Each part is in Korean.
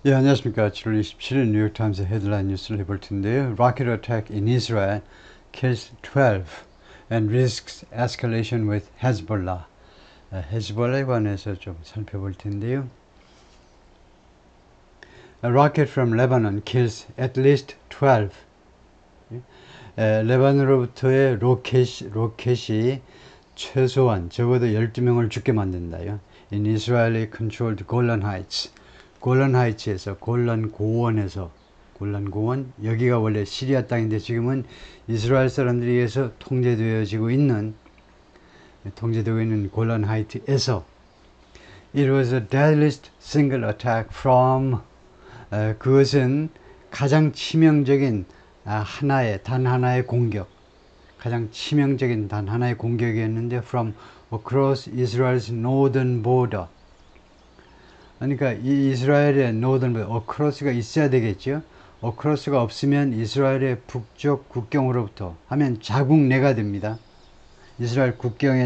예, 안녕하십니까. 7월 27일 뉴욕타임스 헤드라인 뉴스를 해볼 텐데요. Rocket attack in Israel kills 12 and risks escalation with Hezbollah. 헤즈볼라에 관해서 좀 살펴볼 텐데요. A rocket from Lebanon kills at least 12. 레바논으로부터의 로켓이 최소한 적어도 12명을 죽게 만든다요. In Israeli controlled Golan Heights. 골란 하이츠에서 골란 고원에서 골란 고원 여기가 원래 시리아 땅인데 지금은 이스라엘 사람들에 의해서 통제되고 있는 골란 하이트에서 It was the deadliest single attack from 그것은 가장 치명적인 단 하나의 공격 가장 치명적인 단 하나의 공격이었는데 from across Israel's northern border 그러니까 이 이스라엘의 northern border, across가 있어야 되겠죠. across가 없으면 이스라엘의 북쪽 국경으로부터 하면 자국 내가 됩니다. 이스라엘 국경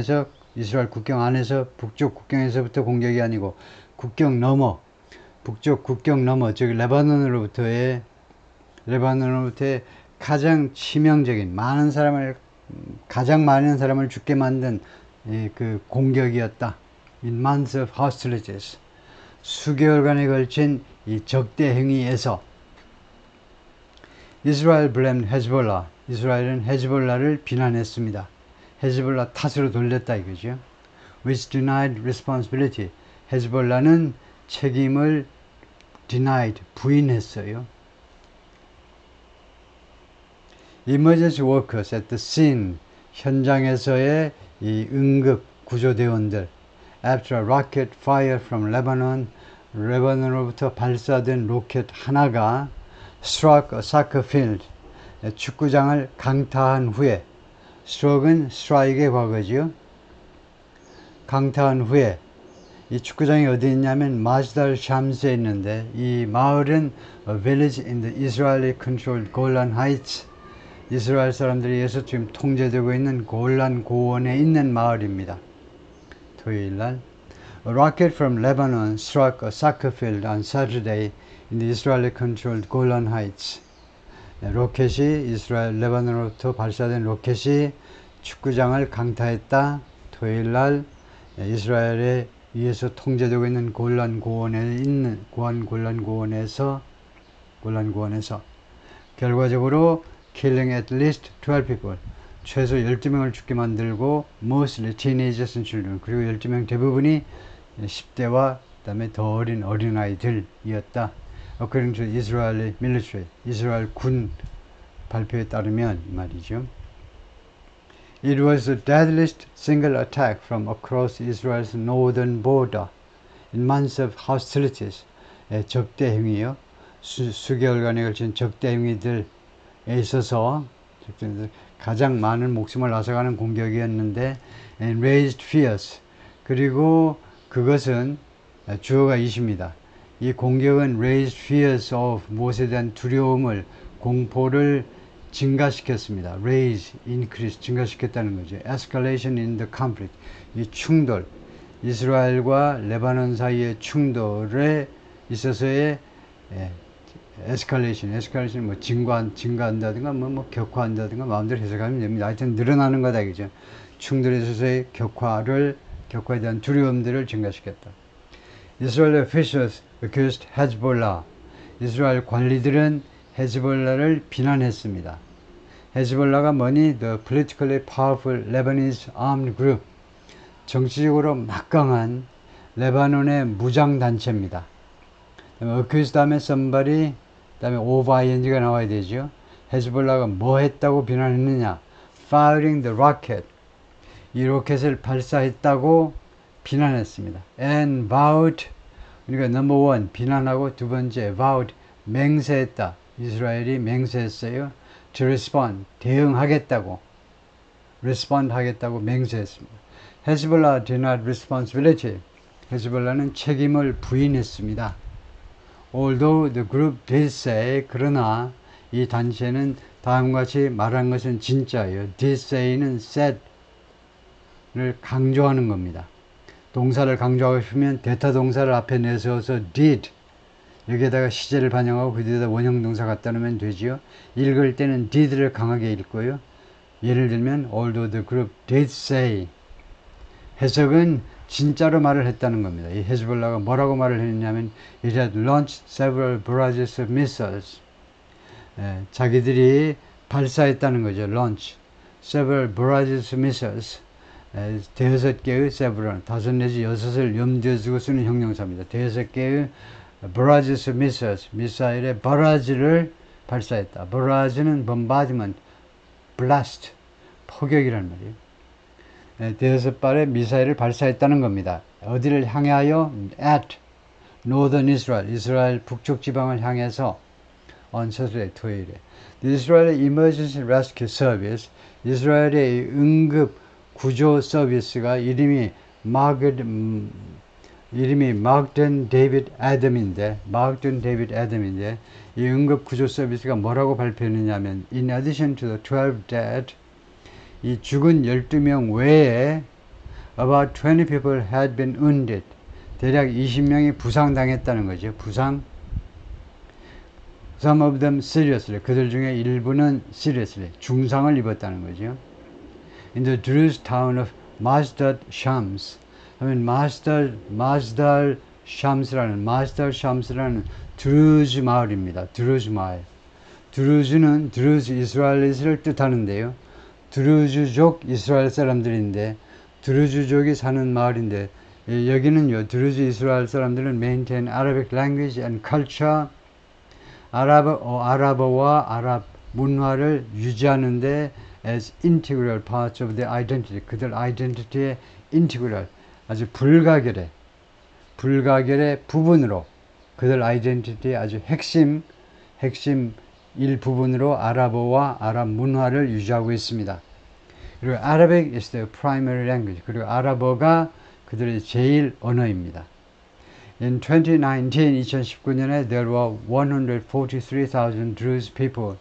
안에서 북쪽 국경에서부터 공격이 아니고 국경 넘어 북쪽 국경 넘어 즉 레바논으로부터의 가장 치명적인 가장 많은 사람을 죽게 만든 그 공격이었다. In months of hostilities. 수개월간에 걸친 이 적대 행위에서 이스라엘 blamed Hezbollah. 이스라엘은 헤즈볼라를 비난했습니다. 헤즈볼라 탓으로 돌렸다 이거죠. Which denied responsibility. 헤즈볼라는 책임을 부인했어요. Emergency workers at the scene. 현장에서의 이 응급 구조대원들 After a rocket fire from Lebanon, 레바논으로부터 발사된 로켓 하나가 struck a soccer field, 축구장을 강타한 후에, struck은 strike의 과거지요. 강타한 후에, 이 축구장이 어디 있냐면 마즈달 샴스에 있는데 이 마을은 a village in the Israeli controlled Golan Heights, 이스라엘 사람들에 의해서 지금 통제되고 있는 골란 고원에 있는 마을입니다. 토요일날 A rocket from Lebanon struck a soccer field on Saturday in the Israeli-controlled Golan Heights. 레바논으로부터 발사된 로켓이 축구장을 강타했다. 토요일날 이스라엘에 의해서 통제되고 있는 골란 고원에서 결과적으로 killing at least 12 people. 최소 12명을 죽게 만들고 mostly teenagers and children 그리고 12명 대부분이 10대와 그 다음에 더 어린 어린아이들이었다. According to Israeli military 이스라엘 군 발표에 따르면 말이죠. It was the deadliest single attack from across Israel's northern border in months of hostilities. 적대 행위요. 수개월간에 걸친 적대 행위들에 있어서 가장 많은 목숨을 앗아가는 공격이었는데 and raised fears 그리고 그것은 주어가 이십니다. 이 공격은 raised fears of 무엇에 대한 두려움을 공포를 증가시켰습니다. raise, increase 증가시켰다는 거죠. escalation in the conflict 이 충돌 이스라엘과 레바논 사이의 충돌에 있어서의 에스컬레이션 뭐 증가한다든가 뭐 격화한다든가 마음대로 해석하면 됩니다. 하여튼 늘어나는 거다 이죠. 충돌에 있어서의 격화에 대한 두려움들을 증가시켰다. Israeli officials accused Hezbollah. 이스라엘 관리들은 헤즈볼라를 비난했습니다. 헤즈볼라가 뭐니? The politically powerful Lebanese armed group. 정치적으로 막강한 레바논의 무장단체입니다. accuse 다음에 somebody 다음에 overing가 나와야 되죠. 헤즈볼라가 뭐 했다고 비난했느냐? firing the rocket. 이 로켓을 발사했다고 비난했습니다. and vowed 그러니까 number one 비난하고 두 번째 vowed 맹세했다. 이스라엘이 맹세했어요. to respond 대응하겠다고 맹세했습니다. 헤즈볼라 denied responsibility. 헤즈볼라는 책임을 부인했습니다. Although the group did say 그러나 이 단체는 다음과 같이 말한 것은 진짜예요. did say는 said를 강조하는 겁니다. 동사를 강조하고 싶으면 대타 동사를 앞에 내세워서 did 여기에다가 시제를 반영하고 그 뒤에다 원형 동사 갖다 놓으면 되지요. 읽을 때는 did를 강하게 읽고요. 예를 들면 although the group did say, 해석은 진짜로 말을 했다는 겁니다. 이 헤즈볼라가 뭐라고 말을 했냐면 it had launched several barrages of missiles. 자기들이 발사했다는 거죠. launch several barrages of missiles. 대여섯 개의 several, 다섯 내지 여섯을 염두에 두고 쓰는 형용사입니다. 대여섯 개의 barrages of missiles, 미사일의 바라지를 발사했다. barrage는 bombardment, blast, 포격이란 말이에요. 대여섯 발의 미사일을 발사했다는 겁니다. 어디를 향하여? at northern Israel, 이스라엘 북쪽 지방을 향해서 on Saturday, 토요일에. The Israeli Emergency Rescue Service, 이스라엘의 응급 구조 서비스가 이름이 마크든 데이빗 애덤인데, 이 응급 구조 서비스가 뭐라고 발표했느냐면 in addition to the 12 dead, 이 죽은 12명 외에 about 20 people had been wounded, 대략 20명이 부상당했다는 거죠. 부상. Some of them seriously, 그들 중에 일부는 seriously, 중상을 입었다는 거죠. In the Druze town of Mazdal Shams, 하면 마즈달 샴스라는 드루즈 마을입니다. 드루즈 마을. 드루즈는 드루즈 이스라엘을 뜻하는데요. 드루즈족 이스라엘 사람들인데, 드루즈족이 사는 마을인데, 여기는요, 드루즈 이스라엘 사람들은 maintain Arabic language and culture, 아랍어와 아랍 문화를 유지하는데 as integral parts of their identity, 그들 아이덴티티의 integral, 아주 불가결의 부분으로, 그들 아이덴티티의 아주 핵심 일부분으로 아랍어와 아랍 문화를 유지하고 있습니다. 그리고 Arabic is their primary language, 그리고 아랍어가 그들의 제일 언어입니다. In 2019년에 there were 143,000 Druze people,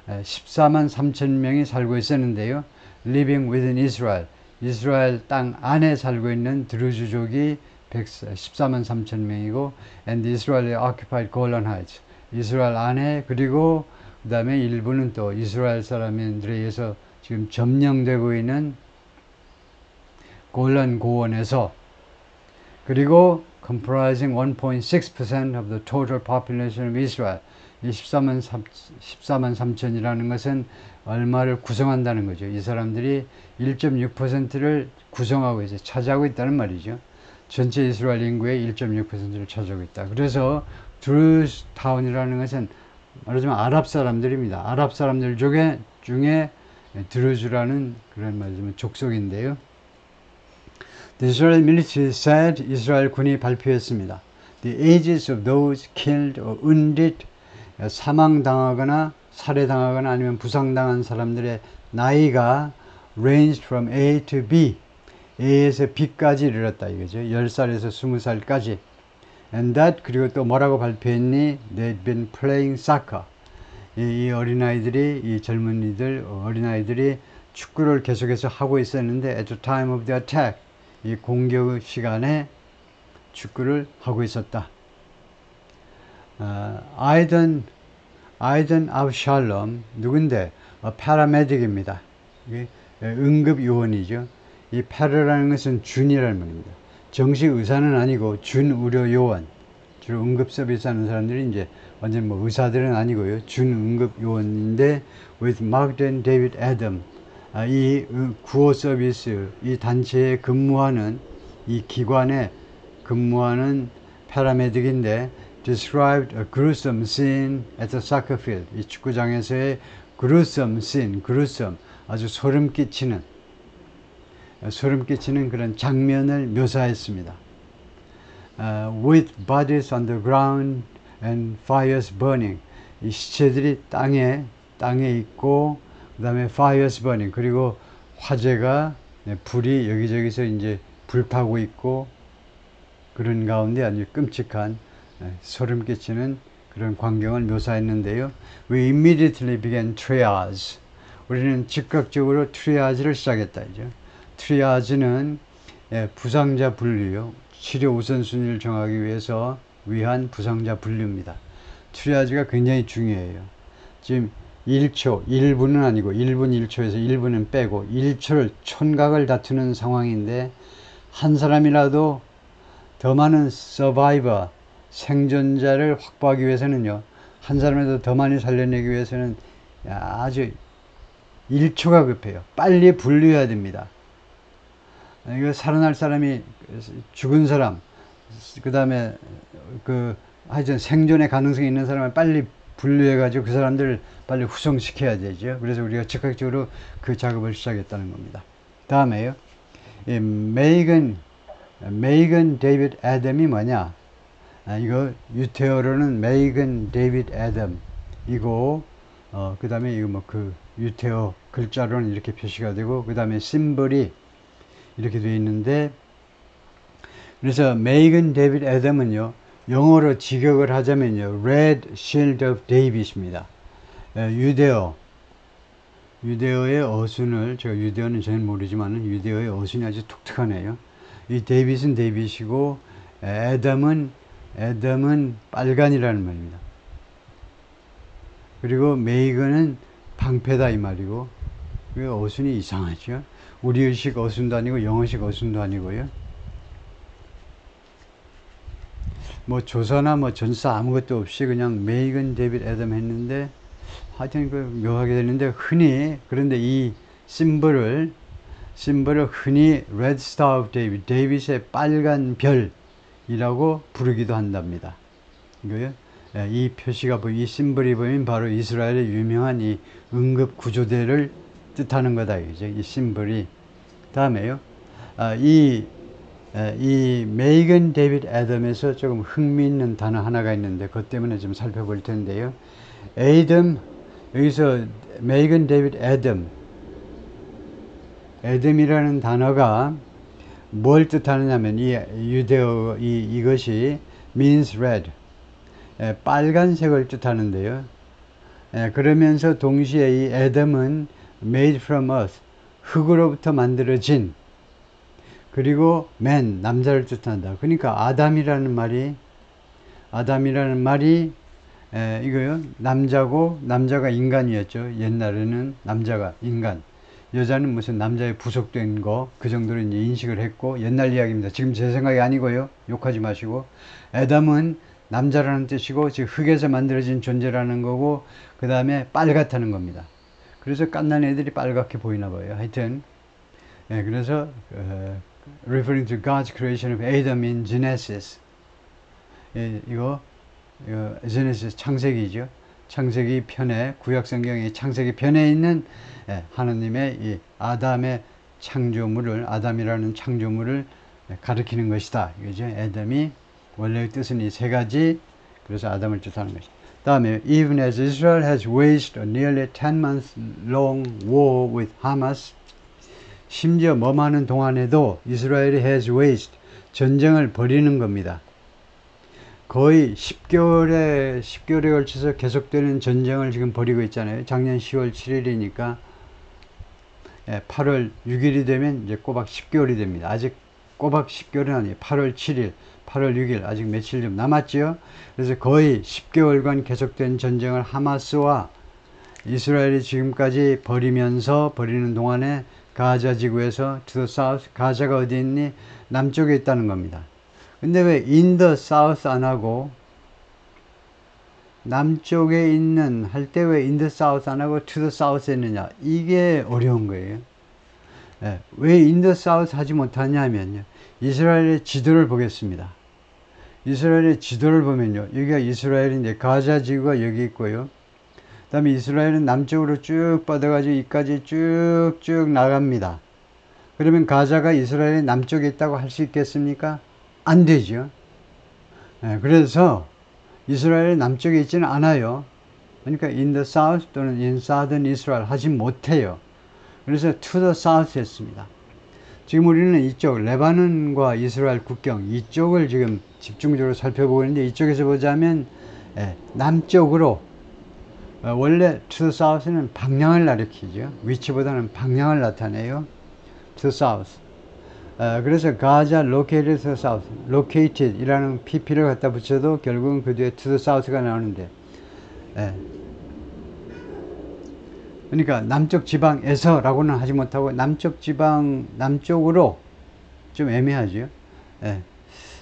14만 3천 명이 살고 있었는데요. Living within Israel, 이스라엘 땅 안에 살고 있는 드루즈족이 14만 3천 명이고, and the Israeli occupied Golan Heights, 이스라엘 안에, 그리고 그 다음에 일부는 또 이스라엘 사람들에 의해서 지금 점령되고 있는 골란 고원에서, 그리고 comprising 1.6% of the total population of Israel, 이 14만 3천이라는 것은 얼마를 구성한다는 거죠. 이 사람들이 1.6%를 구성하고 있어요. 차지하고 있다는 말이죠. 전체 이스라엘 인구의 1.6%를 차지하고 있다. 그래서 드루즈 타운이라는 것은 말하자면 아랍 사람들입니다. 아랍 사람들 중에 드루즈라는 그런 말하자면 족속인데요. The Israeli military said, 이스라엘 군이 발표했습니다. The ages of those killed or wounded, 사망당하거나 살해당하거나 아니면 부상당한 사람들의 나이가 ranged from A to B, A에서 B까지 이르렀다 이거죠. 10살에서 20살까지. And that, 그리고 또 뭐라고 발표했니? They'd been playing soccer. 이 어린아이들이, 이 젊은이들, 어린아이들이 축구를 계속해서 하고 있었는데 at the time of the attack, 이 공격 시간에 축구를 하고 있었다. 아이든 압샬롬, 누군데? 파라메딕입니다. 응급요원이죠. 이 파라라는 것은 준이라는 말입니다. 정식 의사는 아니고 준의료요원, 주로 응급 서비스 하는 사람들이 이제 완전 뭐 의사들은 아니고요. 준응급요원인데 with Magen David Adom, 이 구호 서비스, 이 단체에 근무하는, 이 기관에 근무하는 파라메딕인데 described a gruesome scene at the soccer field, 이 축구장에서의 gruesome scene, 아주 소름 끼치는 그런 장면을 묘사했습니다. With bodies on the ground and fires burning, 이 시체들이 땅에 있고, 그 다음에 fires burning, 그리고 화재가, 불이 여기저기서 이제 불타고 있고, 그런 가운데 아주 끔찍한 소름 끼치는 그런 광경을 묘사했는데요. We immediately began triage. 우리는 즉각적으로 트리아지를 시작했다 이죠. 트리아지는 부상자 분류요, 치료 우선순위를 정하기 위해서 위한 부상자 분류입니다. 트리아지가 굉장히 중요해요. 지금 1초, 1분은 아니고 1분 1초에서 1분은 빼고 1초를 촌각을 다투는 상황인데 한 사람이라도 더 많은 서바이버, 생존자를 확보하기 위해서는요, 한 사람이라도 더 많이 살려내기 위해서는 아주 1초가 급해요. 빨리 분류해야 됩니다. 이거 살아날 사람이, 죽은 사람, 그 다음에 하여튼 생존의 가능성이 있는 사람을 빨리 분류해가지고 그 사람들을 빨리 후송시켜야 되죠. 그래서 우리가 즉각적으로 그 작업을 시작했다는 겁니다. 다음에요. 메이건 데이비드 애덤이 뭐냐? 이거 유태어로는 메이건 데이비드 애덤이고, 그 다음에 이거 유태어 글자로는 이렇게 표시가 되고, 그 다음에 심벌이 이렇게 되어 있는데, 그래서 메이건 데이비드 애덤은요, 영어로 직역을 하자면요, Red Shield of David입니다. 유대어의 어순을, 제가 유대어는 잘 모르지만 유대어의 어순이 아주 독특하네요. 이 데이빗은 데이빗이고, 애덤은 빨간이라는 말입니다. 그리고 메이건은 방패다 이 말이고, 그 어순이 이상하죠. 우리의식 어순도 아니고 영어식 어순도 아니고요. 뭐 조사나 뭐 전사 아무것도 없이 그냥 메이건 데이빗 애덤 했는데, 하여튼 묘하게 되는데, 그런데 이 심벌을 흔히 Red Star of David, 데이빗의 빨간 별이라고 부르기도 한답니다. 이거요. 이 표시가, 이 심벌이 보면 바로 이스라엘의 유명한 이 응급 구조대를 뜻하는 거다. 이죠. 이 심벌이. 다음에요. 이 메이건 데이빗 애덤에서 조금 흥미있는 단어 하나가 있는데, 그것 때문에 좀 살펴볼 텐데요. 여기서 메이건 데이빗 애덤이라는 단어가 뭘 뜻하느냐면, 이 유대어, 이것이 means red, 빨간색을 뜻하는데요. 그러면서 동시에 이 애덤은 made from earth, 흙으로부터 만들어진, 그리고 man, 남자를 뜻한다. 그러니까 아담이라는 말이 이거요, 남자가 인간이었죠. 옛날에는 남자가 인간, 여자는 무슨 남자의 부속된 거, 그 정도로 이제 인식을 했고, 옛날 이야기입니다. 지금 제 생각이 아니고요. 욕하지 마시고. 애덤은 남자라는 뜻이고, 즉 흙에서 만들어진 존재라는 거고, 그 다음에 빨갛다는 겁니다. 그래서 갓난 애들이 빨갛게 보이나 봐요. 하여튼, 그래서 referring to God's creation of Adam in Genesis. 이거 Genesis 창세기죠. 창세기 편에, 구약성경의 창세기 편에 있는 하나님의 이 아담의 창조물을, 아담이라는 창조물을 가리키는 것이다. 이거죠. 애덤이 원래의 뜻은 이 세 가지, 그래서 아담을 뜻하는 것이다. 다음에 even as Israel has waged a nearly 10-month long war with Hamas, 심지어 머무는 동안에도 이스라엘이 has waged, 전쟁을 벌이는 겁니다. 거의 10개월에 걸쳐서 계속되는 전쟁을 지금 벌이고 있잖아요. 작년 10월 7일이니까 8월 6일이 되면 이제 꼬박 10개월이 됩니다. 아직 꼬박 10개월은 아니에요. 8월 7일, 8월 6일 아직 며칠 좀 남았죠. 그래서 거의 10개월간 계속된 전쟁을 하마스와 이스라엘이 지금까지 벌이는 동안에 가자 지구에서 to the south, 가자가 어디 있니? 남쪽에 있다는 겁니다. 근데 왜 in the south 안 하고 남쪽에 있는 할 때 왜 in the south 안 하고 to the south 했느냐? 이게 어려운 거예요. 왜 in the south 하지 못하냐면요, 이스라엘의 지도를 보겠습니다. 이스라엘의 지도를 보면요, 여기가 이스라엘인데 가자 지구가 여기 있고요, 그 다음에 이스라엘은 남쪽으로 쭉 뻗어가지고 이까지 쭉쭉 나갑니다. 그러면 가자가 이스라엘의 남쪽에 있다고 할 수 있겠습니까? 안 되죠. 그래서 이스라엘의 남쪽에 있지는 않아요. 그러니까 in the south 또는 in southern Israel 하지 못해요. 그래서 to the south 했습니다. 지금 우리는 이쪽 레바논과 이스라엘 국경 이쪽을 지금 집중적으로 살펴보고 있는데, 이쪽에서 보자면 남쪽으로, 원래 to the south는 방향을 가리키죠. 위치보다는 방향을 나타내요. to the south. 그래서 가자 located to the south, located 이라는 pp를 갖다 붙여도 결국은 그 뒤에 to the south가 나오는데, 예. 그러니까 남쪽 지방에서 라고는 하지 못하고 남쪽 지방 남쪽으로 좀 애매하죠. 예.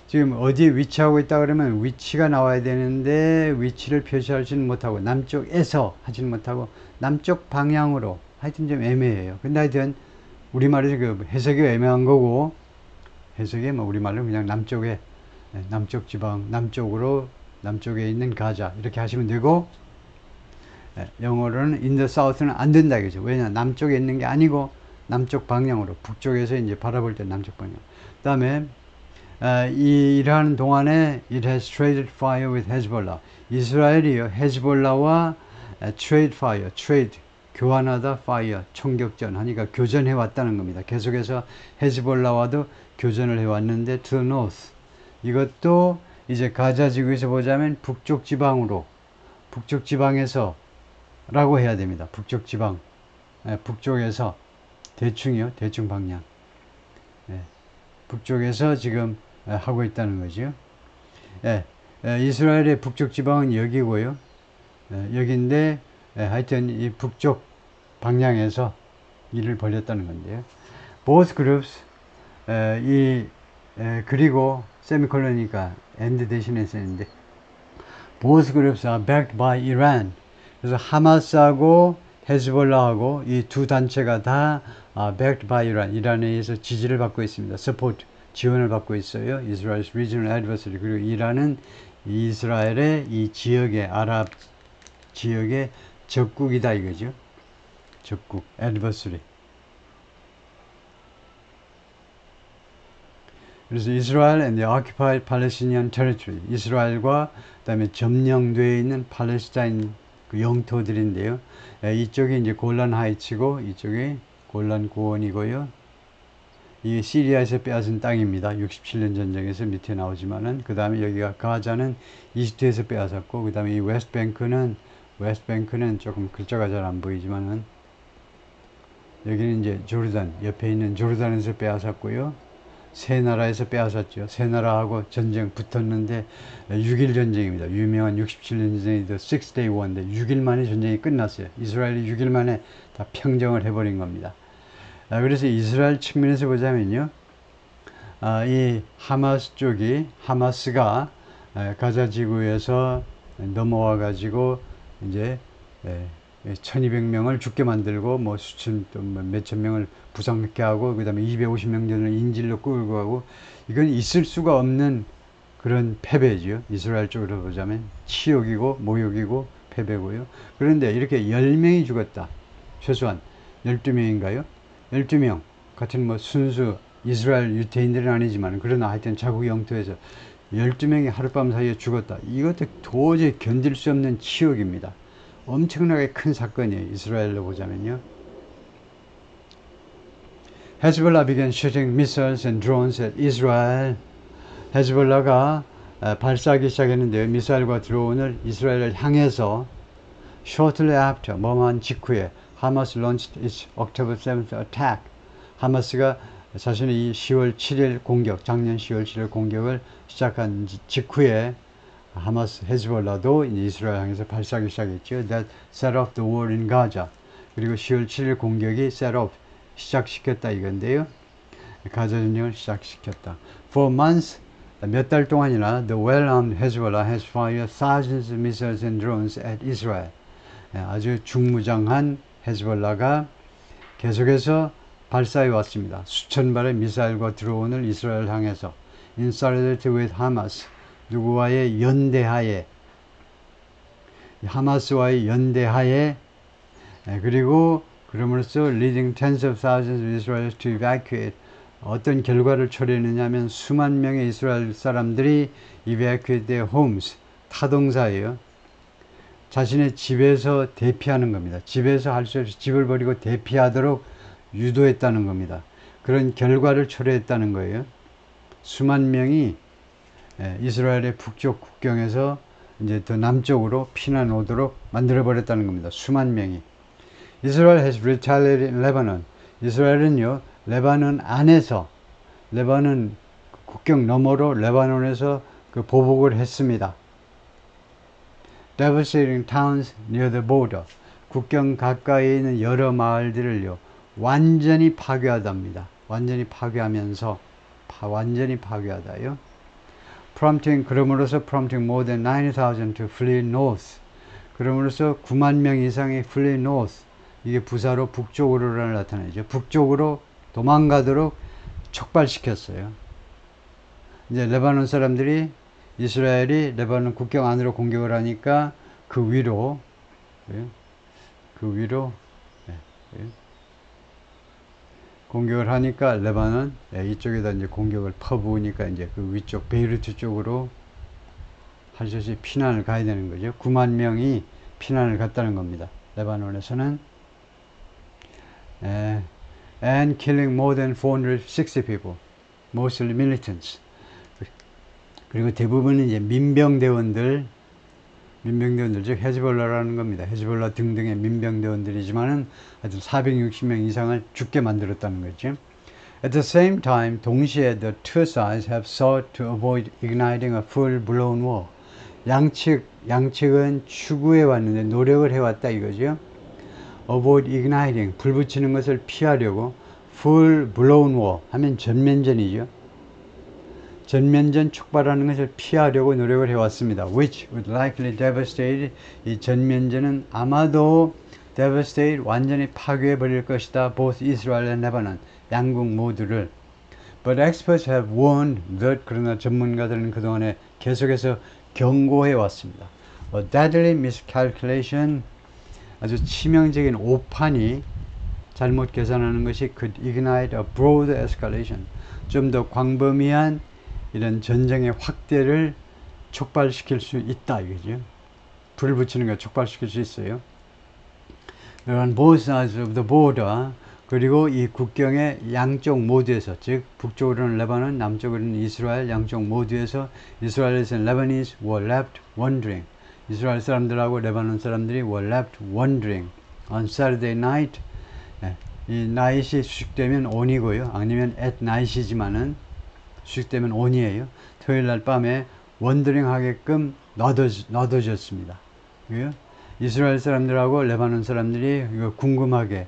지금 어디에 위치하고 있다 그러면 위치가 나와야 되는데 위치를 표시하지는 못하고 남쪽에서 하지는 못하고 남쪽 방향으로 하여튼 좀 애매해요. 근데 하여튼 우리말에서 그 해석이 애매한 거고 해석이 뭐 우리말로 그냥 남쪽에 남쪽 지방 남쪽으로 남쪽에 있는 가자 이렇게 하시면 되고 영어로는 in the south는 안 된다 이거죠. 왜냐 남쪽에 있는 게 아니고 남쪽 방향으로 북쪽에서 이제 바라볼 때 남쪽 방향. 그다음에 일하는 동안에 it has traded fire with Hezbollah. 이스라엘이요 헤즈볼라와 trade fire, trade 교환하다 fire 총격전 하니까 교전해 왔다는 겁니다. 계속해서 헤즈볼라와도 교전을 해 왔는데 to the north 이것도 이제 가자 지구에서 보자면 북쪽 지방으로 북쪽 지방에서 라고 해야 됩니다. 북쪽 지방 북쪽에서 대충이요 대충 방향 북쪽에서 지금 하고 있다는 거죠. 이스라엘의 북쪽 지방은 여기고요. 여기인데 하여튼 이 북쪽 방향에서 일을 벌였다는 건데요. Both groups 그리고 세미콜론이니까 end 대신에 쓰는데 Both groups are backed by Iran. 그래서 하마스하고 헤즈볼라하고 이 두 단체가 다 backed by Iran. 이란에 의해서 지지를 받고 있습니다. support 지원을 받고 있어요. Israel's regional adversary. 그리고 이란은 이스라엘의 이 지역의 아랍 지역의 적국이다 이거죠. 적국, adversary. 그래서 Israel and the occupied Palestinian territory. 이스라엘과 그다음에 점령되어 있는 팔레스타인 그 영토들인데요. 이쪽이 이제 골란 하이츠고 이쪽이 골란 고원이고요. 이게 시리아에서 빼앗은 땅입니다. 67년 전쟁에서 밑에 나오지만은 그 다음에 여기가 가자는 이집트에서 빼앗았고 그 다음에 이 웨스트뱅크는 조금 글자가 잘 안 보이지만은 여기는 이제 조르단 옆에 있는 조르단에서 빼앗았고요. 세 나라에서 빼앗았죠. 세 나라하고 전쟁 붙었는데 6일 전쟁입니다. 유명한 67년 전쟁이 The Six Day War인데 6일 만에 전쟁이 끝났어요. 이스라엘이 6일 만에 다 평정을 해버린 겁니다. 그래서 이스라엘 측면에서 보자면요. 이 하마스 쪽이 하마스가 가자 지구에서 넘어와 가지고 이제 1200명을 죽게 만들고 뭐 수천 또 몇천 명을 부상케 하고 그다음에 250명 전을 인질로 끌고 가고 이건 있을 수가 없는 그런 패배죠. 이스라엘 쪽으로 보자면 치욕이고 모욕이고 패배고요. 그런데 이렇게 10명이 죽었다. 최소한 12명인가요? 12명 같은 뭐 순수 이스라엘 유태인들은 아니지만 그러나 하여튼 자국 영토에서 12명이 하룻밤 사이에 죽었다. 이것도 도저히 견딜 수 없는 치욕입니다. 엄청나게 큰 사건이에요. 이스라엘로 보자면요. Hezbollah began shooting missiles and drones at Israel. 헤즈볼라가 발사하기 시작했는데요. 미사일과 드론을 이스라엘을 향해서 shortly after, 뭐만 직후에 Hamas launched its October 7th attack. 하마스가 자신의 이 10월 7일 공격, 작년 10월 7일 공격을 시작한 직후에 하마스 헤즈볼라도 이스라엘 향해서 발사하기 시작했죠. That set off the war in Gaza. 그리고 10월 7일 공격이 set off 시작시켰다 이건데요. 가자 전쟁을 시작시켰다. For months 몇 달 동안이나 the well-armed Hezbollah has fired thousands of missiles and drones at Israel. 아주 중무장한 헤즈볼라가 계속해서 발사해 왔습니다. 수천 발의 미사일과 드론을 이스라엘 향해서 in solidarity with Hamas. 누구와의 연대하에 하마스와의 연대하에 그리고 그럼으로써 leading tens of thousands of Israelis to evacuate 어떤 결과를 초래했느냐 하면 수만 명의 이스라엘 사람들이 evacuate their homes 타동사예요. 자신의 집에서 대피하는 겁니다. 집에서 할 수 없이 집을 버리고 대피하도록 유도했다는 겁니다. 그런 결과를 초래했다는 거예요. 수만 명이 이스라엘의 북쪽 국경에서 이제 더 남쪽으로 피난 오도록 만들어 버렸다는 겁니다. 수만 명이. Israel has retaliated in Lebanon. 이스라엘은요, 레바논 안에서 레바논 국경 너머로 레바논에서 그 보복을 했습니다. Devastating towns near the border. 국경 가까이에 있는 여러 마을들을요, 완전히 파괴하답니다. 완전히 파괴하면서, 완전히 파괴하다요. 그럼으로써 prompting more than 90,000 to flee north. 그럼으로써 9만 명 이상이 flee north. 이게 부사로 북쪽으로를 나타내죠. 북쪽으로 도망가도록 촉발시켰어요. 이제 레바논 사람들이 이스라엘이 레바논 국경 안으로 공격을 하니까 그 위로 공격을 하니까 레바논 이쪽에다 이제 공격을 퍼부으니까 이제 그 위쪽 베이루트 쪽으로 할 수 없이 피난을 가야 되는 거죠. 9만 명이 피난을 갔다는 겁니다. 레바논에서는 and killing more than 460 people, mostly militants. 그리고 대부분은 이제 민병대원들, 즉 헤즈볼라라는 겁니다. 헤즈볼라 등등의 민병대원들이지만은 하여튼 460명 이상을 죽게 만들었다는 거죠. At the same time, 동시에 the two sides have sought to avoid igniting a full-blown war. 양측은 추구해 왔는데 노력을 해왔다 이거죠. Avoid igniting, 불 붙이는 것을 피하려고 full-blown war 하면 전면전이죠. 전면전 촉발하는 것을 피하려고 노력을 해왔습니다. Which would likely devastate, 이 전면전은 아마도 devastate, 완전히 파괴해버릴 것이다. Both Israel and Lebanon, 양국 모두를. But experts have warned that, 그러나 전문가들은 그동안에 계속해서 경고해 왔습니다. A deadly miscalculation, 아주 치명적인 오판이 잘못 계산하는 것이 could ignite a broad escalation, 좀 더 광범위한 이런 전쟁의 확대를 촉발시킬 수 있다 이거죠. 불을 붙이는 걸 촉발시킬 수 있어요. On both sides of the border, 그리고 이 국경의 양쪽 모두에서, 즉 북쪽으로는 레바논, 남쪽으로는 이스라엘, 양쪽 모두에서 이스라엘에서는 Lebanese were left wondering. 이스라엘 사람들하고 레바논 사람들이 were left wondering. On Saturday night, 이 night이 수식되면 on이고요. 아니면 at night이지만은 수식되면 on이에요. 토요일날 밤에 wondering 하게끔 놔둬졌습니다. 이스라엘 사람들하고 레바논 사람들이 이거 궁금하게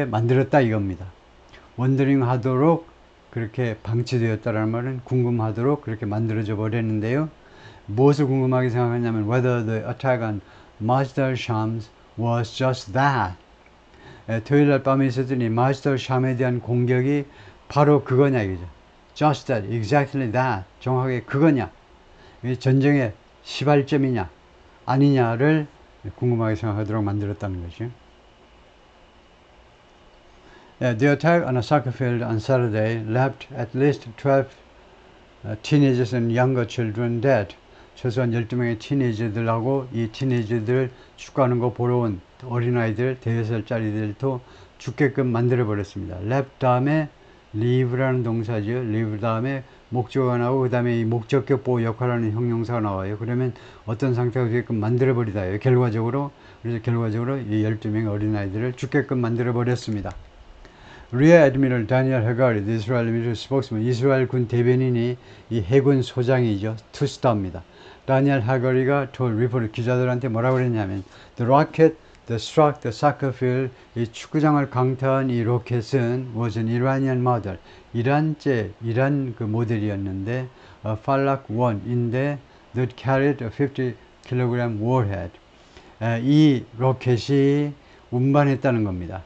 만들었다 이겁니다. 원더링 하도록 그렇게 방치되었다라는 말은 궁금하도록 그렇게 만들어져 버렸는데요. 무엇을 궁금하게 생각하냐면 whether the attack on Masdar Shams was just that. 토요일날 밤에 있었던 이 마스터 샴에 대한 공격이 바로 그거냐 이거죠. Just that, exactly that. 정확하게 그거냐. 전쟁의 시발점이냐 아니냐를 궁금하게 생각하도록 만들었다는 거죠. The attack on a soccer field on Saturday left at least 12 teenagers and younger children dead. 최소한 12명의 티네이저들하고 이 티네이저들 축구하는 거 보러 온 어린아이들, 대여섯 살짜리들도 죽게끔 만들어버렸습니다. left 다음에 leave라는 동사죠. leave 다음에 목적어가 나오고 그 다음에 이 목적격 보호 역할하는 형용사가 나와요. 그러면 어떤 상태가 되게끔 만들어버리다예요. 그래서 결과적으로 이 12명의 어린아이들을 죽게끔 만들어버렸습니다. Rear Admiral Daniel Hagari, the Israeli military spokesman, 이스라엘 군 대변인이 이 해군 소장이죠. 투스타입니다. 다니엘 하거리가 told reporter 기자들한테 뭐라고 그랬냐면 The rocket that struck the soccer field, 이 축구장을 강타한 이 로켓은 was an Iranian model, 이란 그 모델이었는데 Falak 1인데 that carried a 50kg warhead. 이 로켓이 운반했다는 겁니다.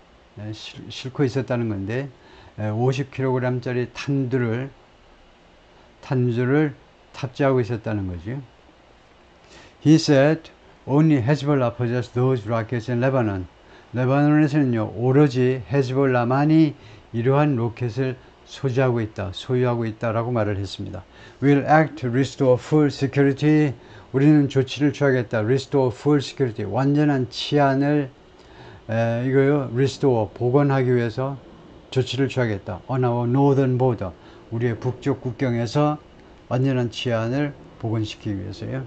싣고 있었다는 건데 50kg짜리 탄두를 탑재하고 있었다는 거죠. He said only Hezbollah possessed those rockets in Lebanon. 레바논에서는요 오로지 헤즈볼라만이 이러한 로켓을 소유하고 있다라고 말을 했습니다. We'll act to restore full security. 우리는 조치를 취하겠다. Restore full security. 완전한 치안을 restore, 복원하기 위해서 조치를 취하겠다. On our northern border, 우리의 북쪽 국경에서 완전한 치안을 복원시키기 위해서요.